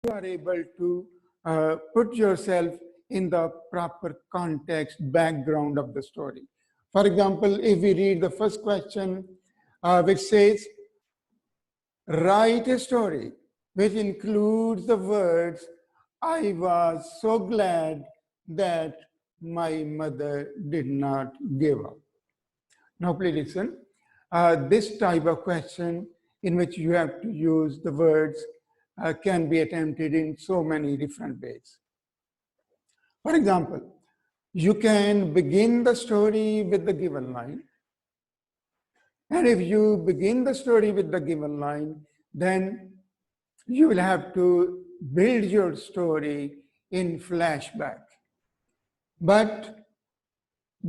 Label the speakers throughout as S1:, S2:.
S1: you are able to put yourself in the proper context, background of the story. For example, if we read the first question, which says, write a story which includes the words, I was so glad that my mother did not give up. Now please listen. This type of question in which you have to use the words can be attempted in so many different ways. For example, you can begin the story with the given line. And if you begin the story with the given line, then you will have to build your story in flashback. But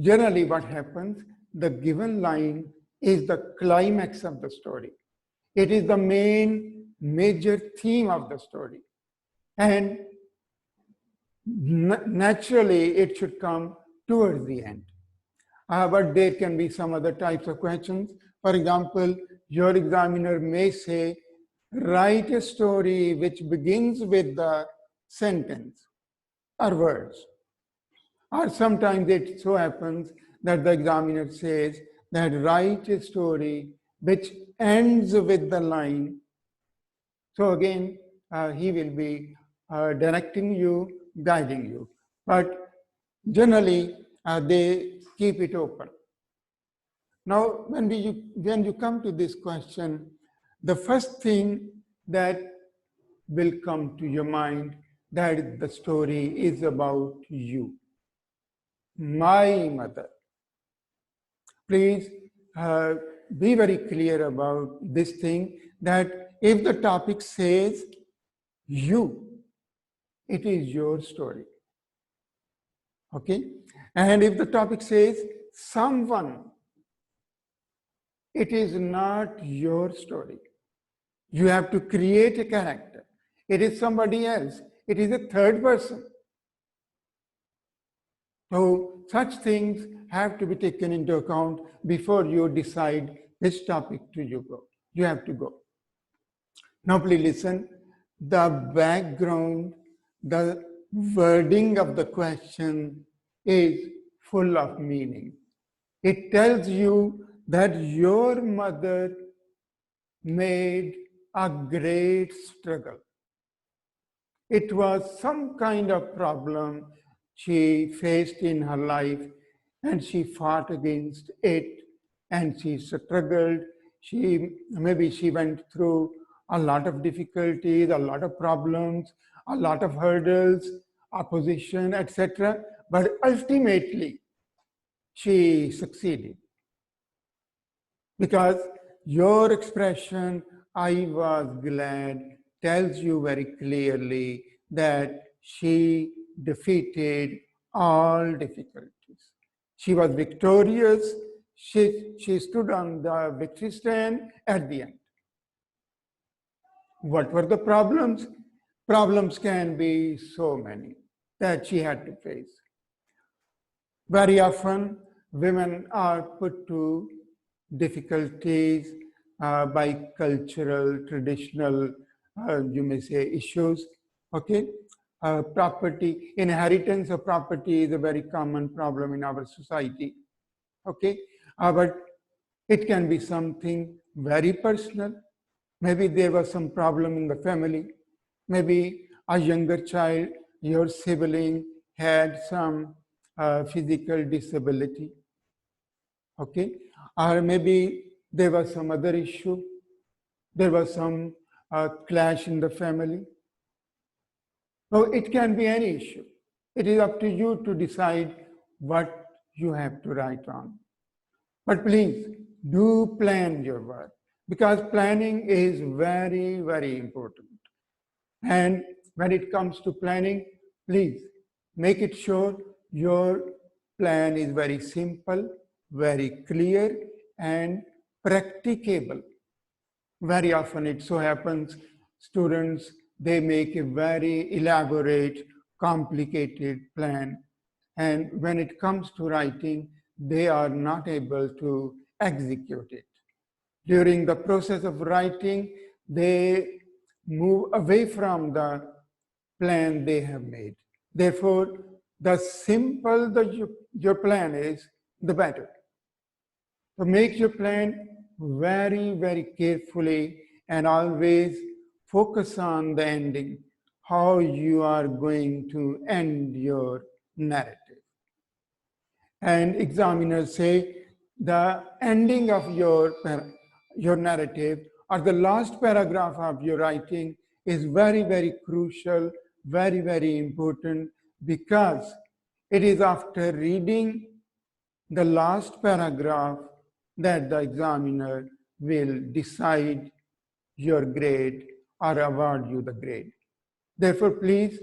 S1: generally what happens, the given line is the climax of the story. It is the major theme of the story. And naturally, it should come towards the end. But there can be some other types of questions. For example, your examiner may say, write a story which begins with the sentence or words. Or sometimes it so happens that the examiner says that write a story which ends with the line. So again, he will be directing you, guiding you. But generally, they keep it open. Now, when you come to this question, the first thing that will come to your mind that the story is about you. My mother. Please be very clear about this thing, that if the topic says you, it is your story. Okay? And if the topic says someone, it is not your story. You have to create a character. It is somebody else. It is a third person. So such things have to be taken into account before you decide which topic you have to go. Now please listen. The background, the wording of the question is full of meaning. It tells you that your mother made a great struggle. It was some kind of problem she faced in her life, and she fought against it, and she struggled. Maybe she went through a lot of difficulties, a lot of problems, a lot of hurdles, opposition, etc. But ultimately, she succeeded. Because your expression, I was glad, tells you very clearly that she defeated all difficulties. She was victorious. She stood on the victory stand at the end. What were the problems? Problems can be so many that she had to face. Very often, women are put to difficulties by cultural, traditional, you may say, issues. Okay, property, inheritance of property is a very common problem in our society. Okay, but it can be something very personal. Maybe there was some problem in the family. Maybe a younger child, your sibling, had some physical disability. Okay, or maybe there was some other issue. There was some clash in the family. So it can be any issue. It is up to you to decide what you have to write on. But please do plan your work, because planning is very, very important. And when it comes to planning, please make it sure your plan is very simple, very clear, and practicable. Very often it so happens, students, they make a very elaborate, complicated plan. And when it comes to writing, they are not able to execute it. During the process of writing, they move away from the plan they have made. Therefore, the simple your plan is, the better. So make your plan very, very carefully and always focus on the ending, how you are going to end your narrative. And examiners say the ending of your narrative or the last paragraph of your writing is very, very crucial, very, very important, because it is after reading the last paragraph that the examiner will decide your grade or award you the grade. Therefore, please,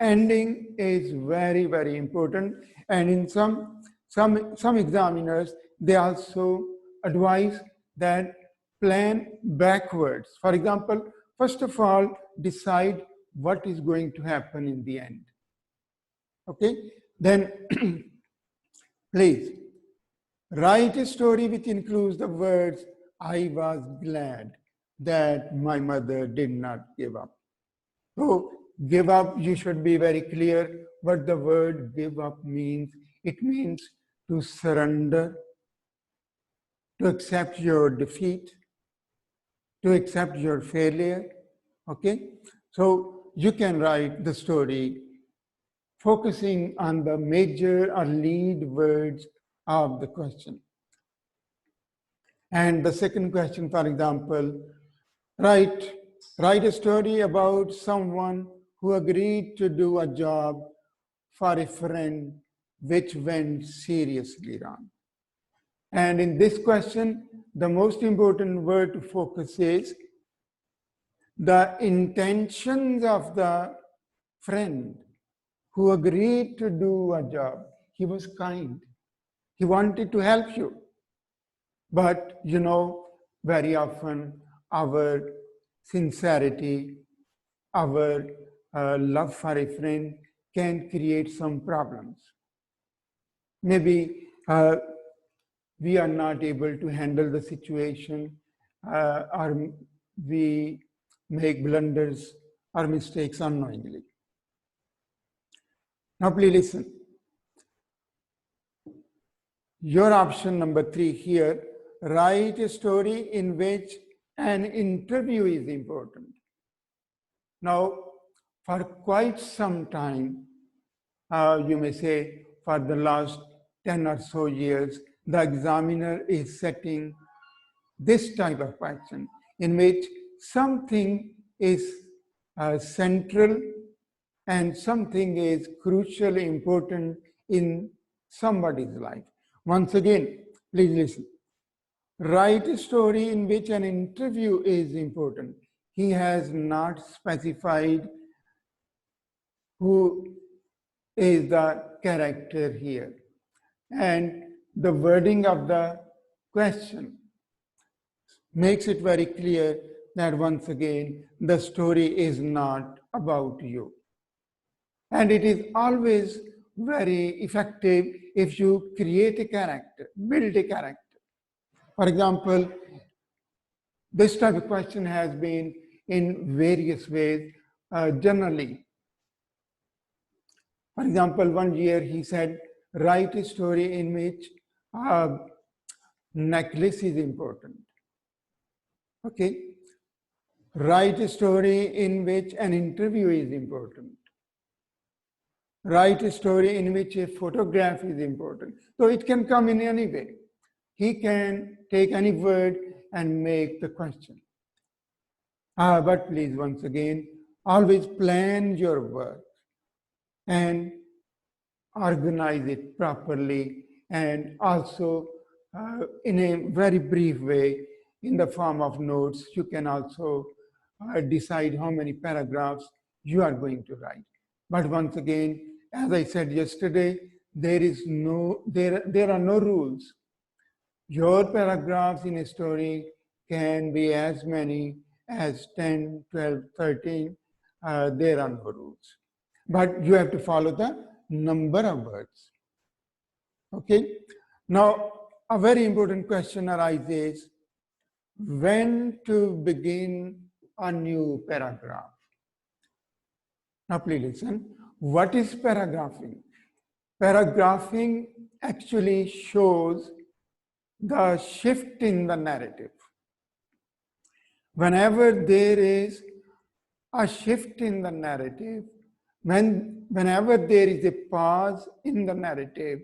S1: ending is very, very important. And in some examiners, they also advise that plan backwards. For example, first of all, decide what is going to happen in the end. Okay? Then, please, write a story which includes the words, I was glad that my mother did not give up. So, give up, you should be very clear what the word give up means. It means to surrender, to accept your defeat, to accept your failure. Okay? So, you can write the story focusing on the major or lead words of the question. And the second question, for example, write a story about someone who agreed to do a job for a friend which went seriously wrong. And in this question, the most important word to focus is the intentions of the friend who agreed to do a job. He was kind. He wanted to help you. But, very often our sincerity, our love for a friend can create some problems. Maybe we are not able to handle the situation, or we make blunders or mistakes unknowingly. Now, please listen. Your option number 3 here, write a story in which an interview is important. Now, for quite some time, you may say for the last 10 or so years, the examiner is setting this type of question in which something is central and something is crucially important in somebody's life. Once again, please listen. Write a story in which an interview is important. He has not specified who is the character here. And the wording of the question makes it very clear that once again, the story is not about you. And it is always very effective if you create a character, build a character. For example, this type of question has been in various ways generally. For example, one year he said, write a story in which necklace is important. Okay. Write a story in which an interview is important. Write a story in which a photograph is important. So it can come in any way. He can take any word and make the question. But please, once again, always plan your work and organize it properly, and also in a very brief way, in the form of notes. You can also decide how many paragraphs you are going to write. But once again, as I said yesterday, there are no rules. Your paragraphs in a story can be as many as 10, 12, 13. There are no rules. But you have to follow the number of words. Okay? Now, a very important question arises, when to begin a new paragraph. Now please listen. What is paragraphing? Paragraphing actually shows the shift in the narrative. Whenever there is a shift in the narrative, whenever there is a pause in the narrative,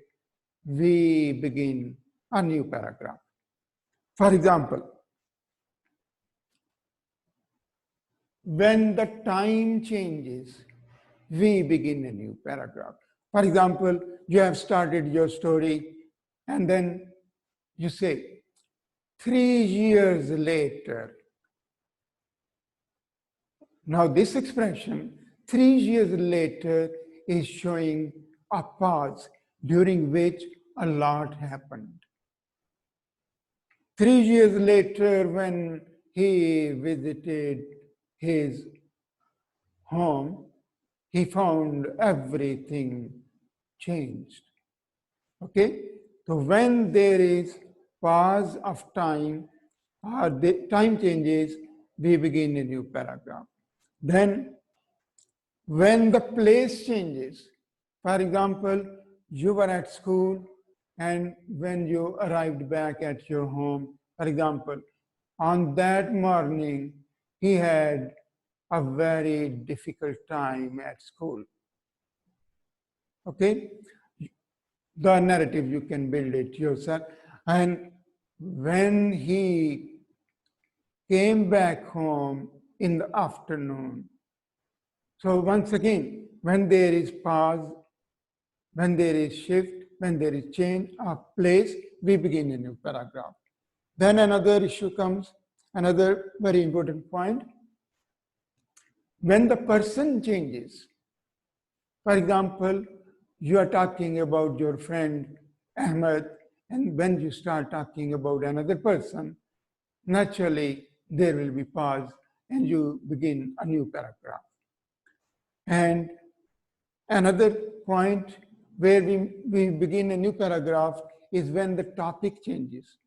S1: we begin a new paragraph. For example, when the time changes, we begin a new paragraph. For example, you have started your story and then you say, 3 years later. Now this expression, 3 years later, is showing a pause during which a lot happened. 3 years later, when he visited his home, he found everything changed. Okay? So when there is pause of time, or the time changes, we begin a new paragraph. Then when the place changes, for example, you were at school and when you arrived back at your home, for example, on that morning, he had a very difficult time at school. Okay? The narrative, you can build it yourself. And when he came back home in the afternoon, so once again, when there is pause, when there is shift, when there is change of place, we begin a new paragraph. Then another issue comes, another very important point. When the person changes, for example, you are talking about your friend Ahmed, and when you start talking about another person, naturally there will be pause and you begin a new paragraph. And another point where we begin a new paragraph is when the topic changes.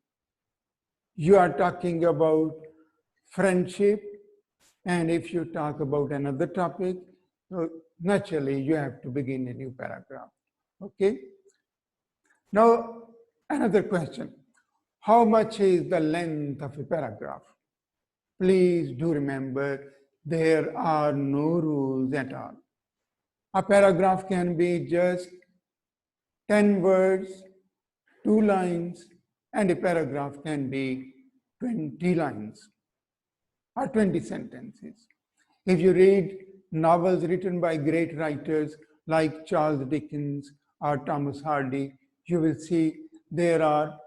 S1: You are talking about friendship, and if you talk about another topic, so naturally you have to begin a new paragraph. Okay? Now, another question. How much is the length of a paragraph? Please do remember, there are no rules at all. A paragraph can be just 10 words, 2 lines, and a paragraph can be 20 lines or 20 sentences. If you read novels written by great writers like Charles Dickens or Thomas Hardy, you will see there are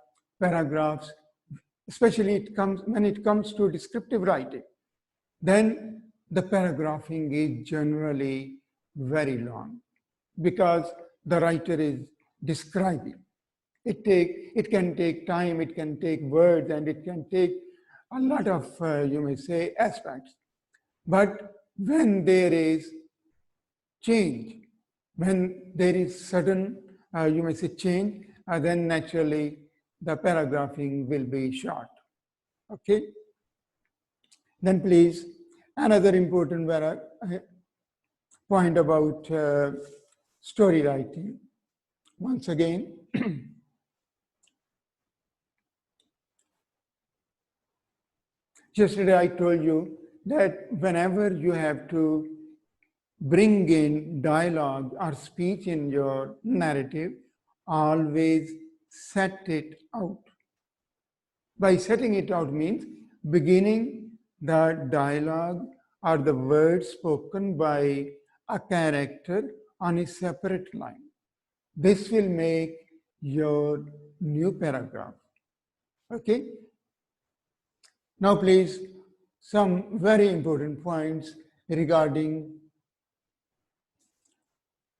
S1: paragraphs, especially when it comes to descriptive writing. Then the paragraphing is generally very long because the writer is describing. It can take time, it can take words, and it can take a lot of, you may say, aspects. But when there is change, when there is sudden, you may say, change, then naturally the paragraphing will be short. Okay? Then please, another important point about story writing. Once again, yesterday I told you that whenever you have to bring in dialogue or speech in your narrative, always set it out. By setting it out means beginning the dialogue or the words spoken by a character on a separate line. This will make your new paragraph. Okay? Now please, some very important points regarding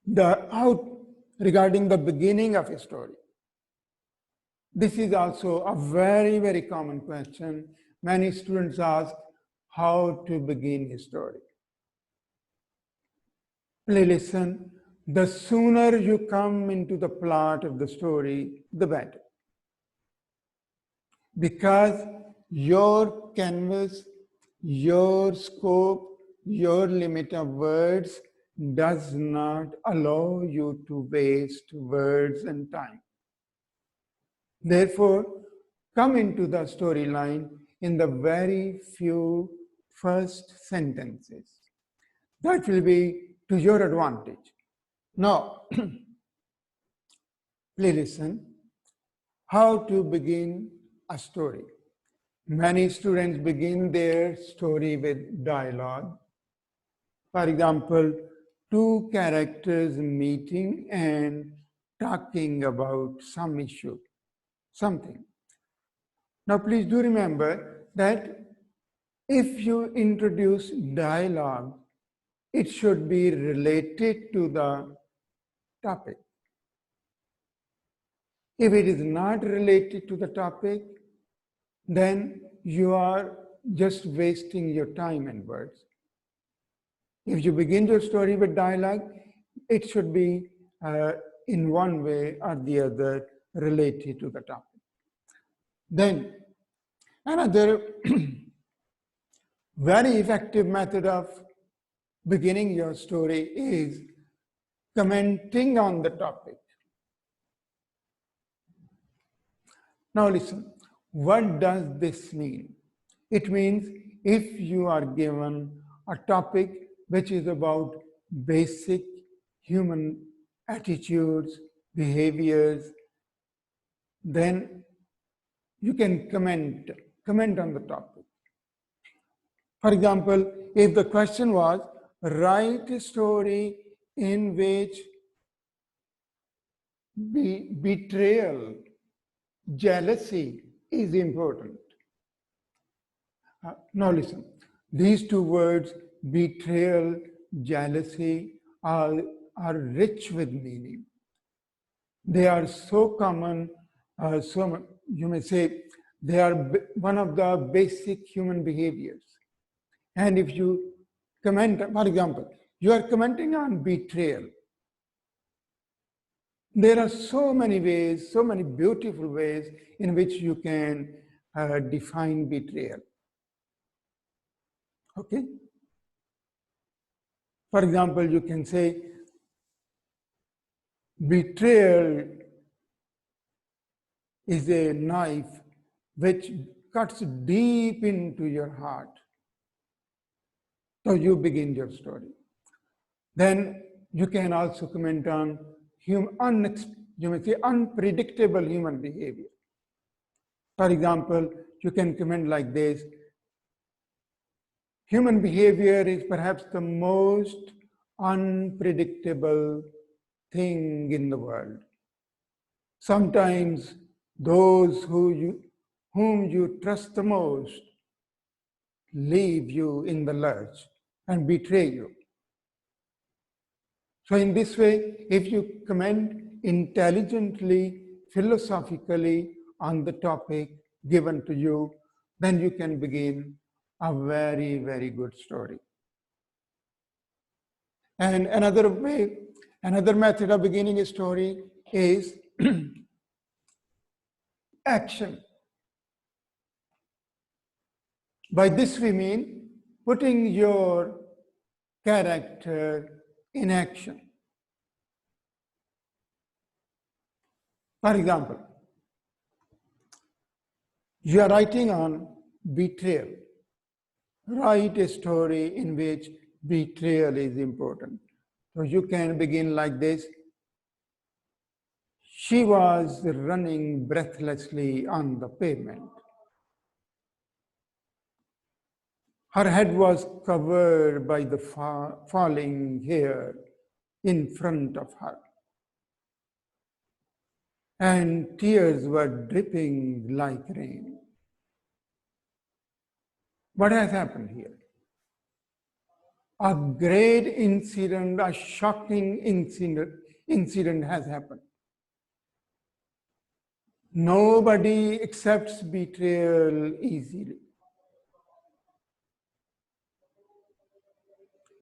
S1: the beginning of a story. This is also a very, very common question. Many students ask how to begin a story. Please listen, the sooner you come into the plot of the story, the better. Because your canvas, your scope, your limit of words does not allow you to waste words and time. Therefore, come into the storyline in the very few first sentences. That will be to your advantage. Now, please listen. How to begin a story. Many students begin their story with dialogue. For example, two characters meeting and talking about some issue, something. Now, please do remember that if you introduce dialogue, it should be related to the topic. If it is not related to the topic, then you are just wasting your time and words. If you begin your story with dialogue, it should be in one way or the other related to the topic. Then another very effective method of beginning your story is commenting on the topic. Now listen, what does this mean? It means if you are given a topic which is about basic human attitudes, behaviors, then you can comment on the topic. For example, if the question was, write a story in which betrayal, jealousy is important. Now listen, these two words, betrayal, jealousy, are rich with meaning. They are so common, so you may say, they are one of the basic human behaviors. And if you comment, for example, you are commenting on betrayal. There are so many ways, so many beautiful ways in which you can define betrayal. Okay? For example, you can say, betrayal is a knife which cuts deep into your heart. So you begin your story. Then you can also comment on you may say unpredictable human behavior. For example, you can comment like this: human behavior is perhaps the most unpredictable thing in the world. Sometimes those whom you trust the most leave you in the lurch and betray you. So in this way, if you comment intelligently, philosophically on the topic given to you, then you can begin a very, very good story. And another method of beginning a story is action. By this we mean putting your character in action. For example, you are writing on betrayal. Write a story in which betrayal is important. So you can begin like this: she was running breathlessly on the pavement. Her head was covered by the falling hair in front of her, and tears were dripping like rain. What has happened here? A great incident, a shocking incident has happened. Nobody accepts betrayal easily.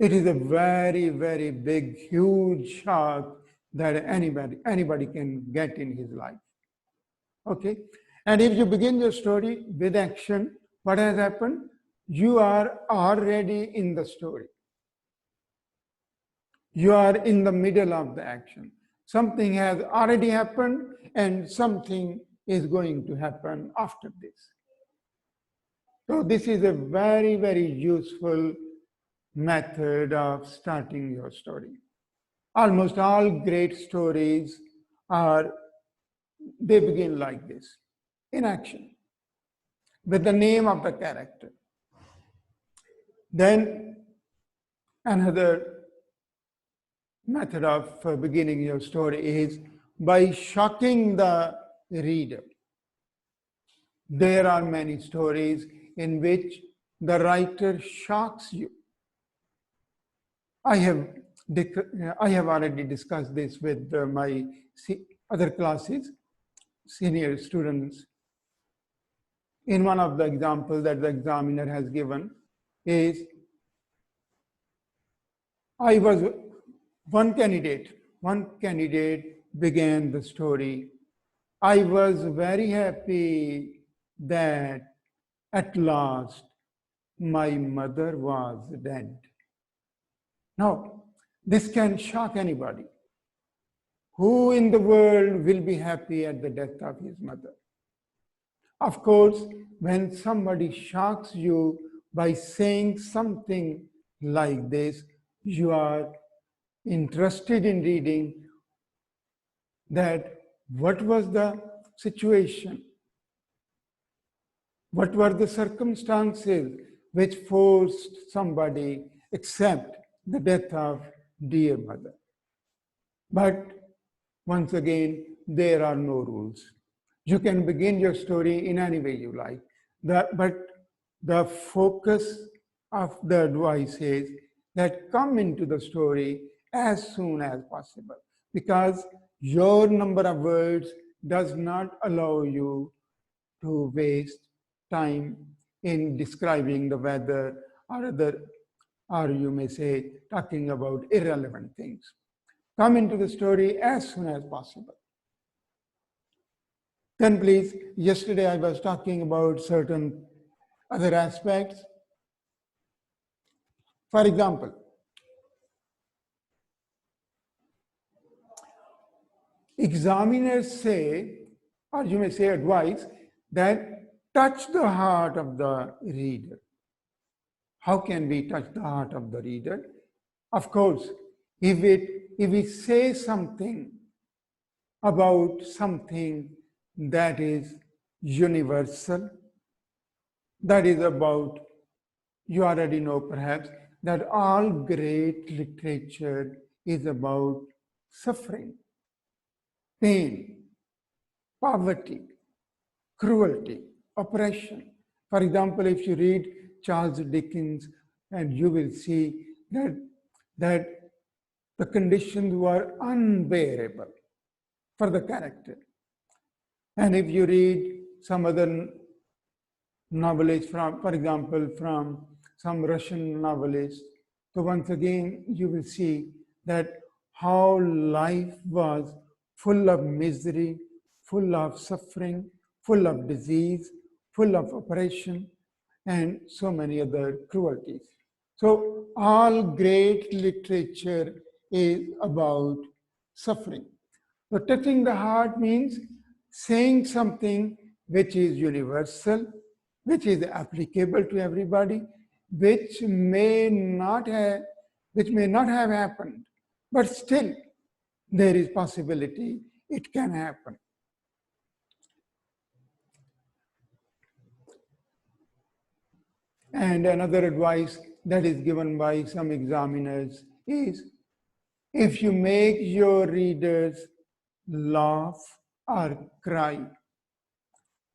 S1: It is a very, very big, huge shock that anybody can get in his life. Okay? And if you begin your story with action, what has happened? You are already in the story. You are in the middle of the action. Something has already happened and something is going to happen after this. So this is a very, very useful method of starting your story. Almost all great stories they begin like this, in action, with the name of the character. Then another method of beginning your story is by shocking the reader. There are many stories in which the writer shocks you. I have already discussed this with my other classes, senior students. In one of the examples that the examiner has given is, one candidate began the story. I was very happy that at last my mother was dead. Now, this can shock anybody. Who in the world will be happy at the death of his mother? Of course, when somebody shocks you by saying something like this, you are interested in reading that what was the situation, what were the circumstances which forced somebody accept the death of dear mother. But once again, there are no rules. You can begin your story in any way you like. But the focus of the advice is that come into the story as soon as possible, because your number of words does not allow you to waste time in describing the weather or you may say talking about irrelevant things. Come into the story as soon as possible. Then please, yesterday I was talking about certain other aspects. For example, examiners say, or you may say advise, that touch the heart of the reader. How can we touch the heart of the reader? Of course, if we say something about something that is universal, that is about, you already know perhaps, that all great literature is about suffering, pain, poverty, cruelty, oppression. For example, if you read Charles Dickens, and you will see that the conditions were unbearable for the character. And if you read some other novelists, for example, from some Russian novelists, so once again, you will see that how life was full of misery, full of suffering, full of disease, full of oppression, and so many other cruelties. So all great literature is about suffering. So touching the heart means saying something which is universal, which is applicable to everybody, which may not have happened, but still there is possibility it can happen. And another advice that is given by some examiners is, if you make your readers laugh or cry,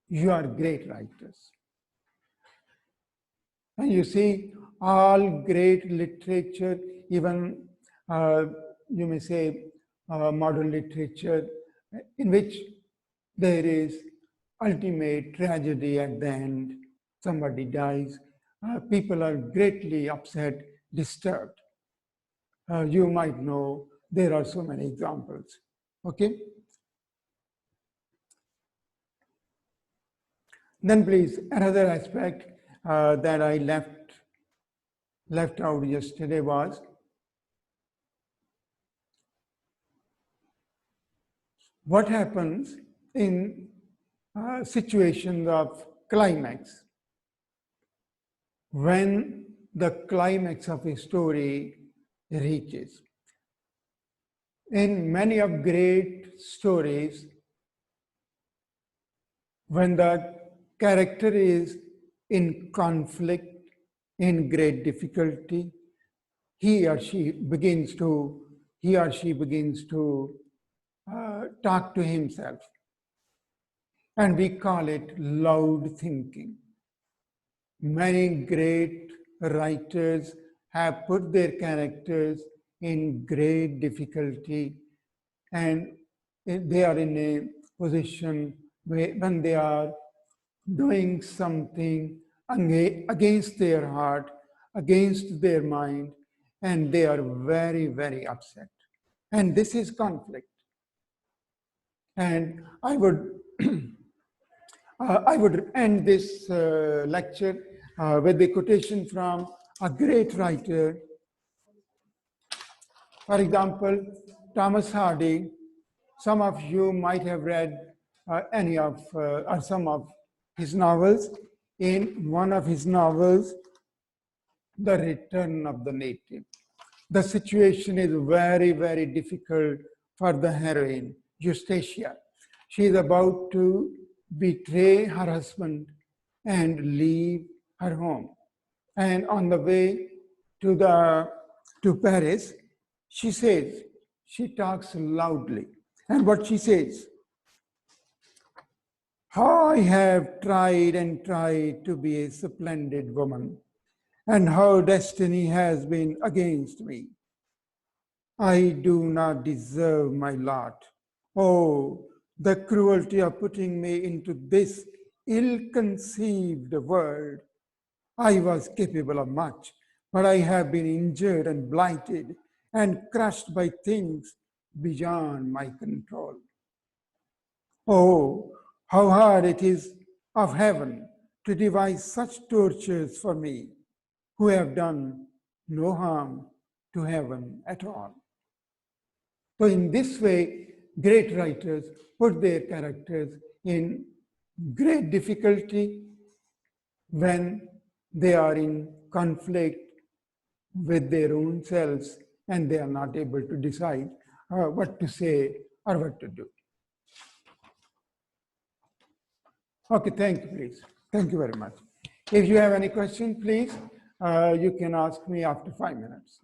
S1: you are great writers. And you see, all great literature, even you may say modern literature, in which there is ultimate tragedy at the end, somebody dies, people are greatly upset, disturbed. You might know there are so many examples. Okay? Then please, another aspect that I left out yesterday was what happens in situations of climax. When the climax of a story reaches. In many of great stories, when the character is in conflict, in great difficulty, he or she begins to talk to himself. And we call it loud thinking. Many great writers have put their characters in great difficulty, and they are in a position where, when they are doing something against their heart, against their mind, and they are very, very upset. And this is conflict. And I would end this lecture with a quotation from a great writer. For example, Thomas Hardy. Some of you might have read any of or some of his novels. In one of his novels, The Return of the Native, the situation is very, very difficult for the heroine, Eustacia. She is about to betray her husband and leave her home. And on the way to Paris, she talks loudly. And what she says, how I have tried and tried to be a splendid woman, and how destiny has been against me. I do not deserve my lot. Oh, the cruelty of putting me into this ill-conceived world. I was capable of much, but I have been injured and blighted and crushed by things beyond my control. Oh, how hard it is of heaven to devise such tortures for me, who have done no harm to heaven at all. So in this way, great writers put their characters in great difficulty when they are in conflict with their own selves and they are not able to decide what to say or what to do. Okay, thank you, please. Thank you very much. If you have any question, please, you can ask me after 5 minutes.